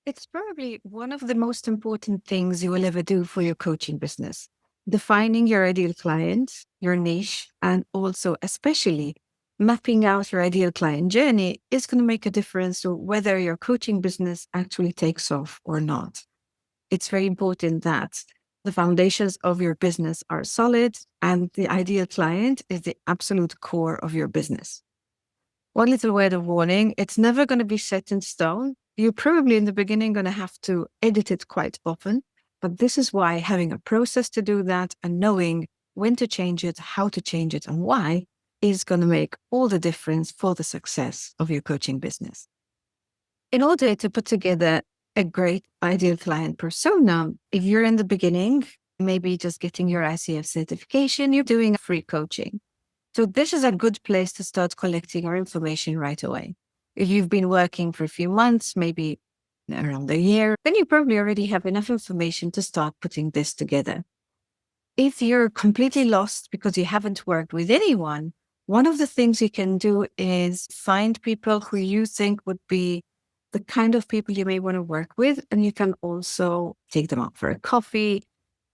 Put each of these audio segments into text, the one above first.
It's probably one of the most important things you will ever do for your coaching business. Defining your ideal client, your niche, and also, especially, mapping out your ideal client journey is going to make a difference to whether your coaching business actually takes off or not. It's very important that the foundations of your business are solid and the ideal client is the absolute core of your business. One little word of warning, it's never going to be set in stone. You're probably in the beginning going to have to edit it quite often. But this is why having a process to do that and knowing when to change it, how to change it, and why is going to make all the difference for the success of your coaching business. In order to put together a great ideal client persona, if you're in the beginning, maybe just getting your ICF certification, you're doing free coaching. So this is a good place to start collecting your information right away. If you've been working for a few months, maybe around a year, then you probably already have enough information to start putting this together. If you're completely lost because you haven't worked with anyone, one of the things you can do is find people who you think would be the kind of people you may want to work with. And you can also take them out for a coffee.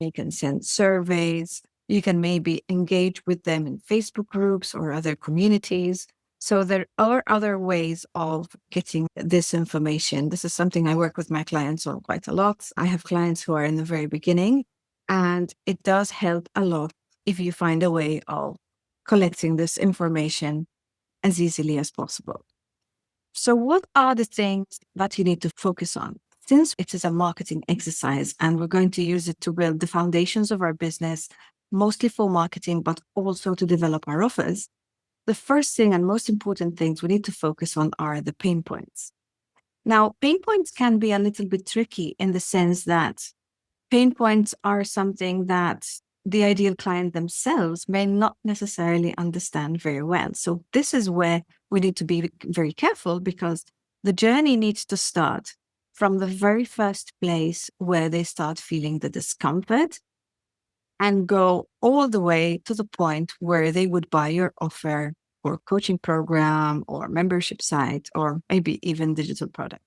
You can send surveys. You can maybe engage with them in Facebook groups or other communities. So there are other ways of getting this information. This is something I work with my clients on quite a lot. I have clients who are in the very beginning, and it does help a lot if you find a way of collecting this information as easily as possible. So, what are the things that you need to focus on? Since it is a marketing exercise and we're going to use it to build the foundations of our business, mostly for marketing, but also to develop our offers, the first thing and most important things we need to focus on are the pain points. Now, pain points can be a little bit tricky in the sense that pain points are something that the ideal client themselves may not necessarily understand very well. So this is where we need to be very careful, because the journey needs to start from the very first place where they start feeling the discomfort and go all the way to the point where they would buy your offer or coaching program or membership site or maybe even digital product.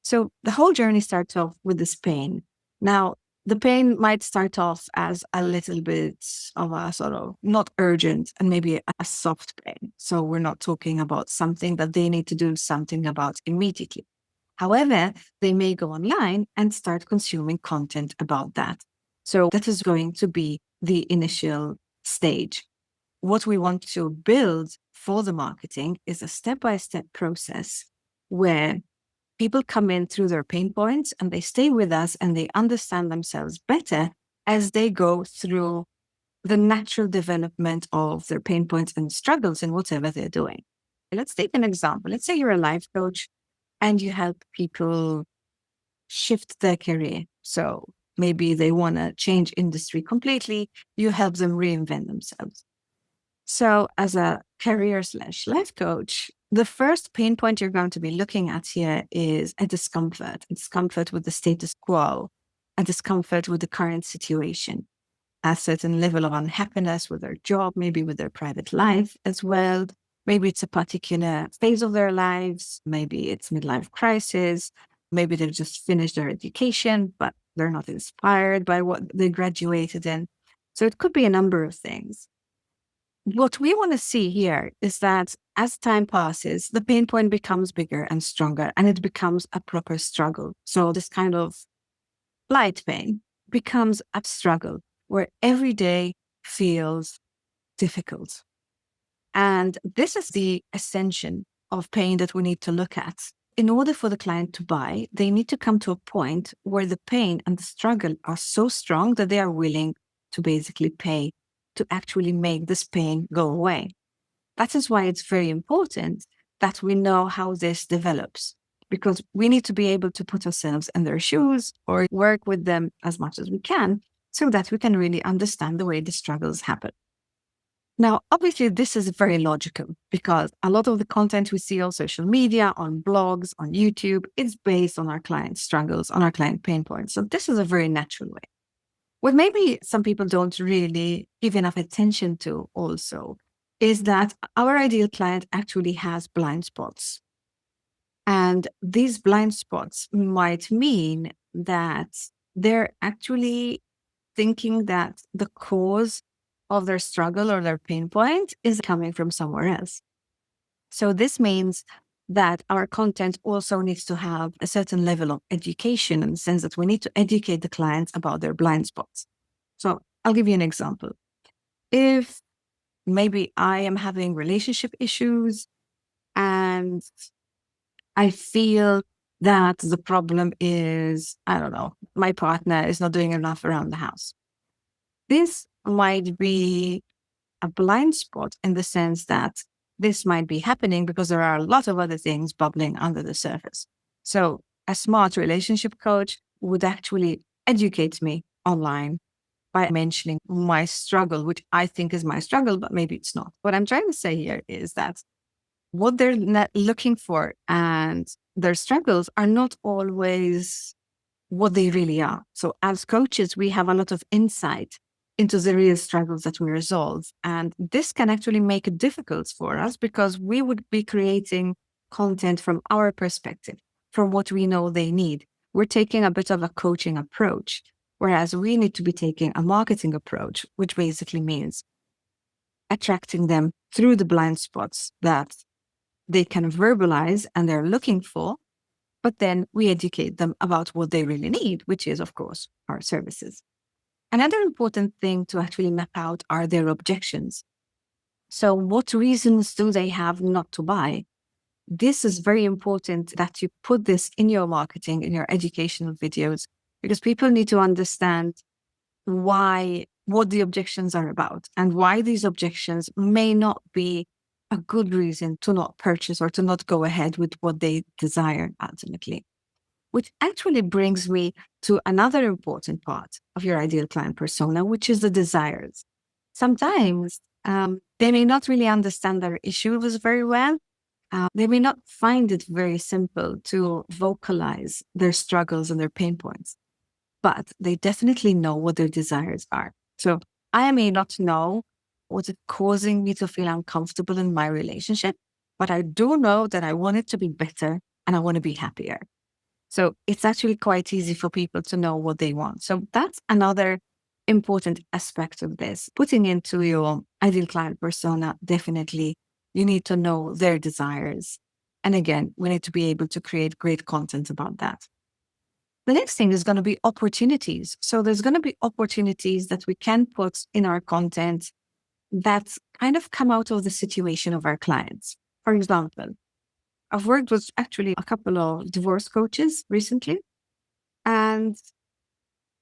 So the whole journey starts off with this pain. Now, the pain might start off as a little bit of a sort of not urgent and maybe a soft pain. So we're not talking about something that they need to do something about immediately. However, they may go online and start consuming content about that. So that is going to be the initial stage. What we want to build for the marketing is a step-by-step process where people come in through their pain points and they stay with us and they understand themselves better as they go through the natural development of their pain points and struggles in whatever they're doing. Let's take an example. Let's say you're a life coach and you help people shift their career. So maybe they want to change industry completely. You help them reinvent themselves. So as a career/life coach, the first pain point you're going to be looking at here is a discomfort with the status quo, a discomfort with the current situation, a certain level of unhappiness with their job, maybe with their private life as well. Maybe it's a particular phase of their lives. Maybe it's midlife crisis. Maybe they've just finished their education, but they're not inspired by what they graduated in. So it could be a number of things. What we want to see here is that as time passes, the pain point becomes bigger and stronger, and it becomes a proper struggle. So this kind of light pain becomes a struggle where every day feels difficult. And this is the ascension of pain that we need to look at. In order for the client to buy, they need to come to a point where the pain and the struggle are so strong that they are willing to basically pay to actually make this pain go away. That is why it's very important that we know how this develops, because we need to be able to put ourselves in their shoes or work with them as much as we can so that we can really understand the way the struggles happen. Now, obviously, this is very logical because a lot of the content we see on social media, on blogs, on YouTube, is based on our client struggles, on our client pain points. So this is a very natural way. What maybe some people don't really give enough attention to also is that our ideal client actually has blind spots. And these blind spots might mean that they're actually thinking that the cause of their struggle or their pain point is coming from somewhere else. So this means that our content also needs to have a certain level of education, in the sense that we need to educate the clients about their blind spots. So I'll give you an example. If maybe I am having relationship issues and I feel that the problem is, I don't know, my partner is not doing enough around the house. This might be a blind spot, in the sense that this might be happening because there are a lot of other things bubbling under the surface. So a smart relationship coach would actually educate me online by mentioning my struggle, which I think is my struggle, but maybe it's not. What I'm trying to say here is that what they're looking for and their struggles are not always what they really are. So as coaches, we have a lot of insight into the real struggles that we resolve. And this can actually make it difficult for us, because we would be creating content from our perspective, from what we know they need. We're taking a bit of a coaching approach, whereas we need to be taking a marketing approach, which basically means attracting them through the blind spots that they can verbalize and they're looking for. But then we educate them about what they really need, which is, of course, our services. Another important thing to actually map out are their objections. So what reasons do they have not to buy? This is very important that you put this in your marketing, in your educational videos, because people need to understand what the objections are about, and why these objections may not be a good reason to not purchase or to not go ahead with what they desire ultimately. Which actually brings me to another important part of your ideal client persona, which is the desires. Sometimes they may not really understand their issues very well. They may not find it very simple to vocalize their struggles and their pain points, but they definitely know what their desires are. So I may not know what is causing me to feel uncomfortable in my relationship, but I do know that I want it to be better and I want to be happier. So it's actually quite easy for people to know what they want. So that's another important aspect of this. Putting into your ideal client persona, definitely you need to know their desires. And again, we need to be able to create great content about that. The next thing is going to be opportunities. So there's going to be opportunities that we can put in our content that kind of come out of the situation of our clients. For example, I've worked with actually a couple of divorce coaches recently. And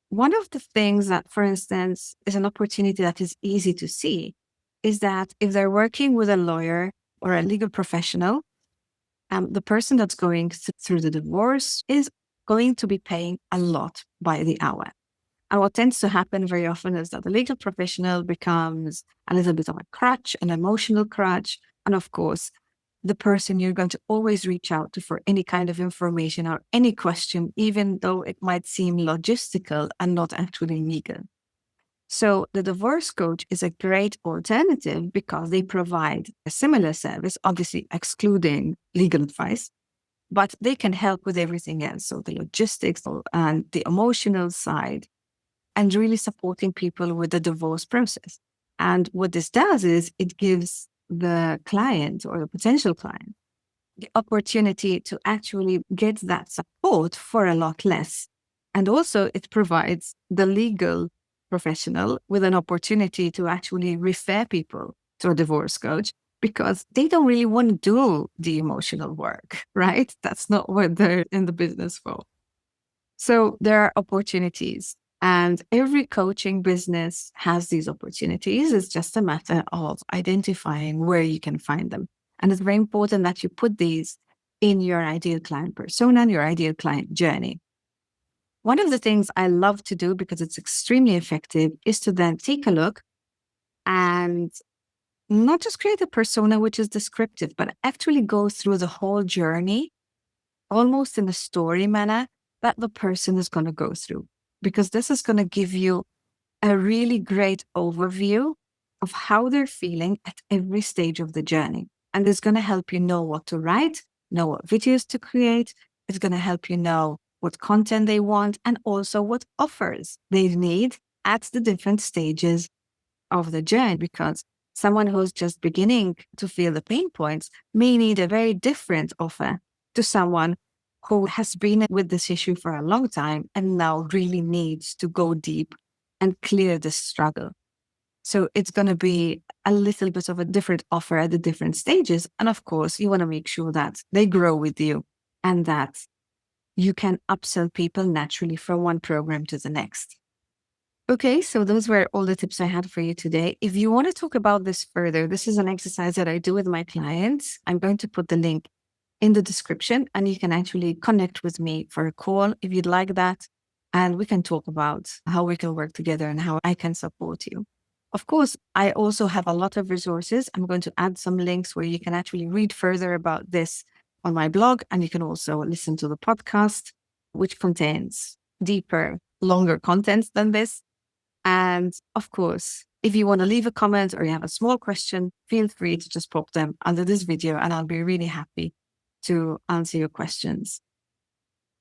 one of the things that, for instance, is an opportunity that is easy to see is that if they're working with a lawyer or a legal professional, the person that's going through the divorce is going to be paying a lot by the hour. And what tends to happen very often is that the legal professional becomes a little bit of a crutch, an emotional crutch. And of course, the person you're going to always reach out to for any kind of information or any question, even though it might seem logistical and not actually legal. So the divorce coach is a great alternative because they provide a similar service, obviously excluding legal advice, but they can help with everything else. So the logistics and the emotional side, and really supporting people with the divorce process. And what this does is it gives the client or the potential client the opportunity to actually get that support for a lot less. And also it provides the legal professional with an opportunity to actually refer people to a divorce coach, because they don't really want to do the emotional work, right? That's not what they're in the business for. So there are opportunities, and every coaching business has these opportunities. It's just a matter of identifying where you can find them. And it's very important that you put these in your ideal client persona and your ideal client journey. One of the things I love to do, because it's extremely effective, is to then take a look and not just create a persona which is descriptive, but actually go through the whole journey, almost in a story manner, that the person is going to go through. Because this is going to give you a really great overview of how they're feeling at every stage of the journey. And it's going to help you know what to write know what videos to create. It's going to help you know what content they want and also what offers they need at the different stages of the journey, because someone who's just beginning to feel the pain points may need a very different offer to someone who has been with this issue for a long time and now really needs to go deep and clear the struggle. So it's going to be a little bit of a different offer at the different stages. And of course, you want to make sure that they grow with you and that you can upsell people naturally from one program to the next. Okay, so those were all the tips I had for you today. If you want to talk about this further, this is an exercise that I do with my clients. I'm going to put the link in the description and you can actually connect with me for a call if you'd like that. And we can talk about how we can work together and how I can support you. Of course, I also have a lot of resources. I'm going to add some links where you can actually read further about this on my blog. And you can also listen to the podcast, which contains deeper, longer content than this. And of course, if you want to leave a comment or you have a small question, feel free to just pop them under this video and I'll be really happy to answer your questions.